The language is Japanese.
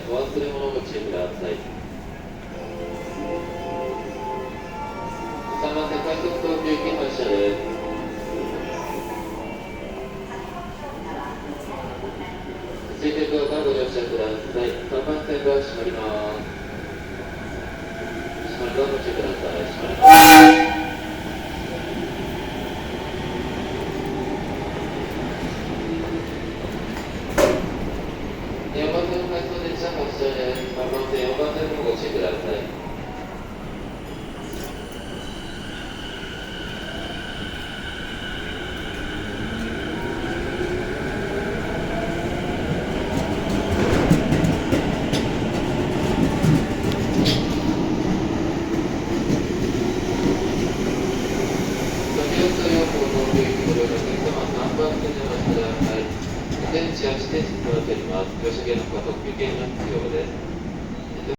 お忘れ物をご注意ください。3番線快速東急行き発車です。水鉄をからご乗車ください。3番線が閉まります。閉まるドアご注意ください。閉まります。4番線の回送電車発車です。3番線、4番線もご注意ください。電池や自転車に乗っております。乗車券の方、特急券が必要です。